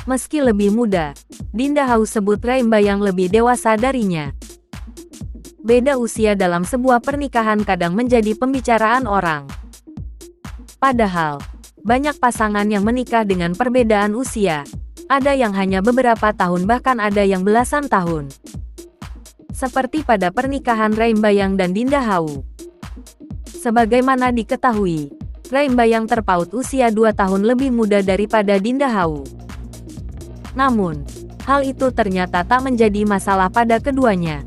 Meski lebih muda, Dinda Hau sebut Raimbayang lebih dewasa darinya. Beda usia dalam sebuah pernikahan kadang menjadi pembicaraan orang. Padahal, banyak pasangan yang menikah dengan perbedaan usia. Ada yang hanya beberapa tahun bahkan ada yang belasan tahun. Seperti pada pernikahan Raimbayang dan Dinda Hau. Sebagaimana diketahui, Raimbayang terpaut usia 2 tahun lebih muda daripada Dinda Hau. Namun, hal itu ternyata tak menjadi masalah pada keduanya.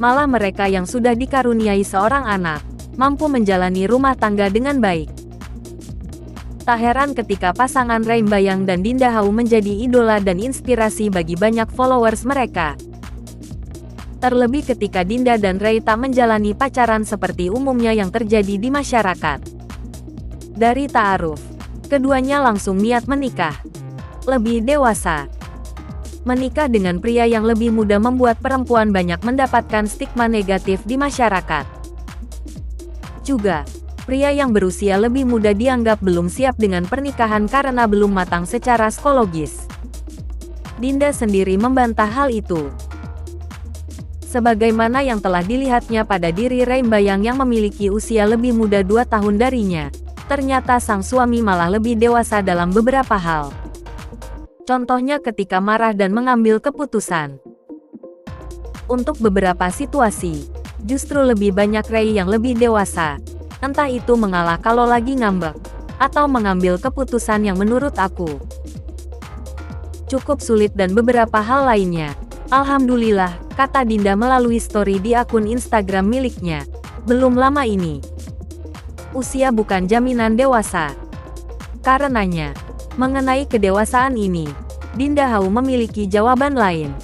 Malah mereka yang sudah dikaruniai seorang anak, mampu menjalani rumah tangga dengan baik. Tak heran ketika pasangan Raimbayang dan Dinda Hau menjadi idola dan inspirasi bagi banyak followers mereka. Terlebih ketika Dinda dan Ray tak menjalani pacaran seperti umumnya yang terjadi di masyarakat. Dari ta'aruf, keduanya langsung niat menikah. Lebih dewasa. Menikah dengan pria yang lebih muda membuat perempuan banyak mendapatkan stigma negatif di masyarakat. Juga, pria yang berusia lebih muda dianggap belum siap dengan pernikahan karena belum matang secara psikologis. Dinda sendiri membantah hal itu. Sebagaimana yang telah dilihatnya pada diri Raimbayang yang memiliki usia lebih muda 2 tahun darinya, ternyata sang suami malah lebih dewasa dalam beberapa hal. Contohnya ketika marah dan mengambil keputusan. Untuk beberapa situasi, justru lebih banyak Ray yang lebih dewasa. Entah itu mengalah kalau lagi ngambek, atau mengambil keputusan yang menurut aku cukup sulit dan beberapa hal lainnya. Alhamdulillah, kata Dinda melalui story di akun Instagram miliknya. Belum lama ini. Usia bukan jaminan dewasa. Karenanya, mengenai kedewasaan ini, Dinda Hau memiliki jawaban lain.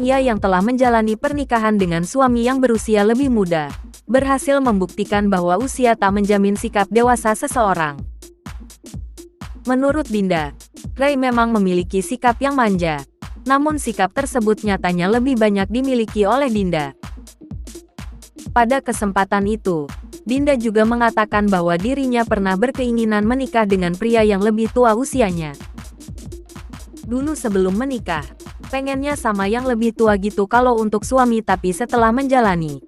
Ia yang telah menjalani pernikahan dengan suami yang berusia lebih muda, berhasil membuktikan bahwa usia tak menjamin sikap dewasa seseorang. Menurut Dinda, Ray memang memiliki sikap yang manja, namun sikap tersebut nyatanya lebih banyak dimiliki oleh Dinda. Pada kesempatan itu, Dinda juga mengatakan bahwa dirinya pernah berkeinginan menikah dengan pria yang lebih tua usianya. Dulu sebelum menikah, pengennya sama yang lebih tua gitu kalau untuk suami, tapi setelah menjalani.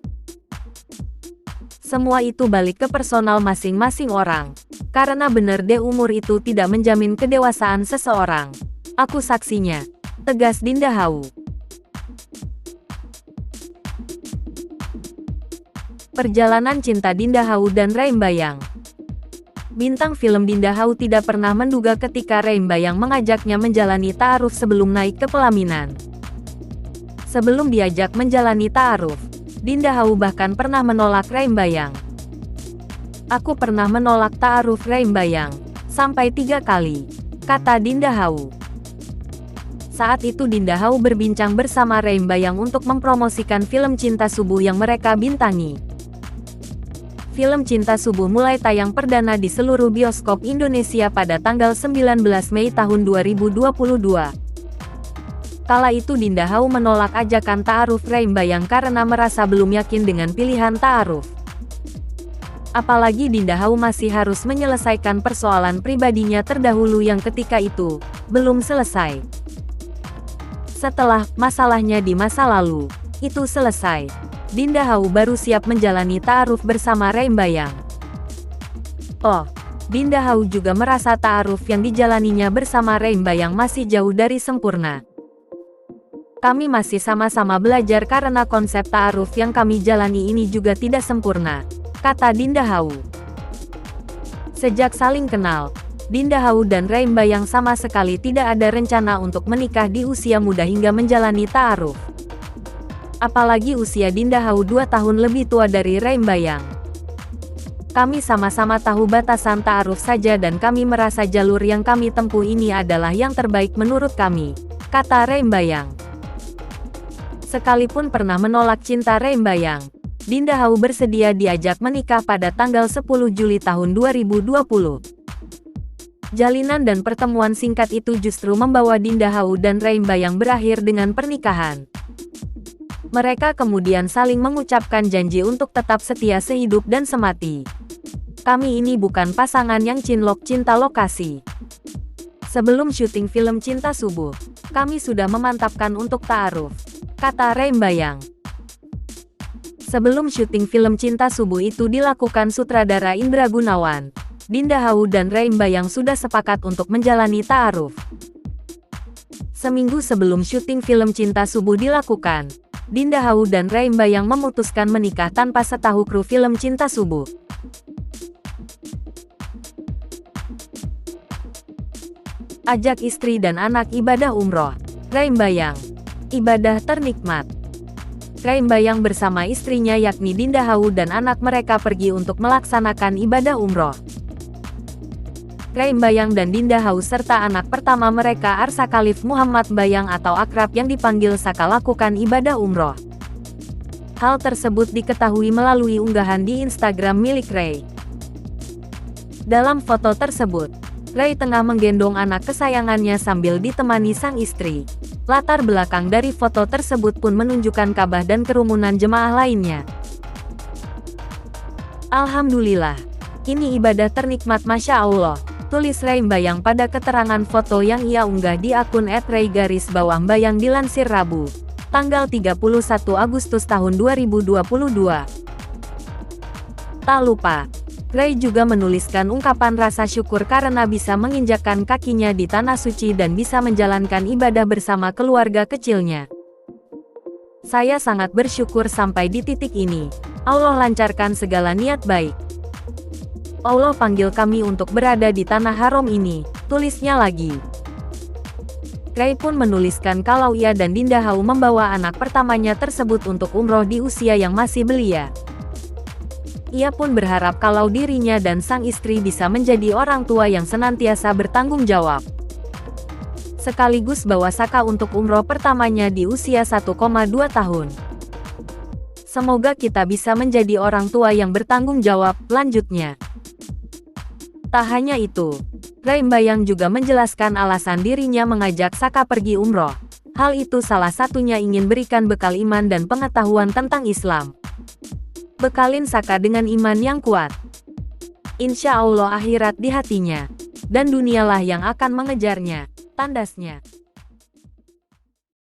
Semua itu balik ke personal masing-masing orang. Karena bener deh umur itu tidak menjamin kedewasaan seseorang. Aku saksinya, tegas Dinda Hau. Perjalanan cinta Dinda Hau dan Raimbayang. Bintang film Dinda Hau tidak pernah menduga ketika Raimbayang mengajaknya menjalani ta'aruf sebelum naik ke pelaminan. Sebelum diajak menjalani ta'aruf, Dinda Hau bahkan pernah menolak Raimbayang. Aku pernah menolak ta'aruf Raimbayang, sampai 3 kali, kata Dinda Hau. Saat itu Dinda Hau berbincang bersama Raimbayang untuk mempromosikan film Cinta Subuh yang mereka bintangi. Film Cinta Subuh mulai tayang perdana di seluruh bioskop Indonesia pada tanggal 19 Mei tahun 2022. Kala itu Dinda Hau menolak ajakan ta'aruf Raimbayang karena merasa belum yakin dengan pilihan ta'aruf. Apalagi Dinda Hau masih harus menyelesaikan persoalan pribadinya terdahulu yang ketika itu belum selesai. Setelah masalahnya di masa lalu itu selesai, Dinda Hau baru siap menjalani ta'aruf bersama Raimbayang. Oh, Dinda Hau juga merasa ta'aruf yang dijalaninya bersama Raimbayang masih jauh dari sempurna. Kami masih sama-sama belajar karena konsep ta'aruf yang kami jalani ini juga tidak sempurna, kata Dinda Hau. Sejak saling kenal, Dinda Hau dan Raimbayang sama sekali tidak ada rencana untuk menikah di usia muda hingga menjalani ta'aruf. Apalagi usia Dinda Hau 2 tahun lebih tua dari Raimbayang. Kami sama-sama tahu batasan ta'aruf saja dan kami merasa jalur yang kami tempuh ini adalah yang terbaik menurut kami, kata Raimbayang. Sekalipun pernah menolak cinta Raimbayang, Dinda Hau bersedia diajak menikah pada tanggal 10 Juli tahun 2020. Jalinan dan pertemuan singkat itu justru membawa Dinda Hau dan Raimbayang berakhir dengan pernikahan. Mereka kemudian saling mengucapkan janji untuk tetap setia sehidup dan semati. Kami ini bukan pasangan yang cinlok cinta lokasi. Sebelum syuting film Cinta Subuh, kami sudah memantapkan untuk ta'aruf, kata Rembayang. Sebelum syuting film Cinta Subuh itu dilakukan sutradara Indra Gunawan, Dinda Hau dan Rembayang sudah sepakat untuk menjalani ta'aruf. Seminggu sebelum syuting film Cinta Subuh dilakukan, Dinda Hau dan Rembayang memutuskan menikah tanpa setahu kru film Cinta Subuh. Ajak istri dan anak ibadah umroh. Rembayang. Ibadah ternikmat. Rembayang bersama istrinya yakni Dinda Hau dan anak mereka pergi untuk melaksanakan ibadah umroh. Rembayang dan Dinda Hau serta anak pertama mereka Arsa Khalif Muhammad Bayang atau akrab yang dipanggil Saka lakukan ibadah umroh. Hal tersebut diketahui melalui unggahan di Instagram milik Ray. Dalam foto tersebut, Ray tengah menggendong anak kesayangannya sambil ditemani sang istri. Latar belakang dari foto tersebut pun menunjukkan Ka'bah dan kerumunan jemaah lainnya. Alhamdulillah, ini ibadah ternikmat Masya Allah, tulis Rembayang pada keterangan foto yang ia unggah di akun @ray_bayang dilansir Rabu, tanggal 31 Agustus tahun 2022. Tak lupa, Ray juga menuliskan ungkapan rasa syukur karena bisa menginjakkan kakinya di tanah suci dan bisa menjalankan ibadah bersama keluarga kecilnya. Saya sangat bersyukur sampai di titik ini. Allah lancarkan segala niat baik. Allah panggil kami untuk berada di tanah haram ini, tulisnya lagi. Ray pun menuliskan kalau ia dan Dinda Hau membawa anak pertamanya tersebut untuk umroh di usia yang masih belia. Ia pun berharap kalau dirinya dan sang istri bisa menjadi orang tua yang senantiasa bertanggung jawab. Sekaligus bawa Saka untuk umroh pertamanya di usia 1,2 tahun. Semoga kita bisa menjadi orang tua yang bertanggung jawab, lanjutnya. Tak hanya itu, Rembayang juga menjelaskan alasan dirinya mengajak Saka pergi umroh. Hal itu salah satunya ingin berikan bekal iman dan pengetahuan tentang Islam. Bekalin Saka dengan iman yang kuat. Insya Allah akhirat di hatinya, dan dunialah yang akan mengejarnya, tandasnya.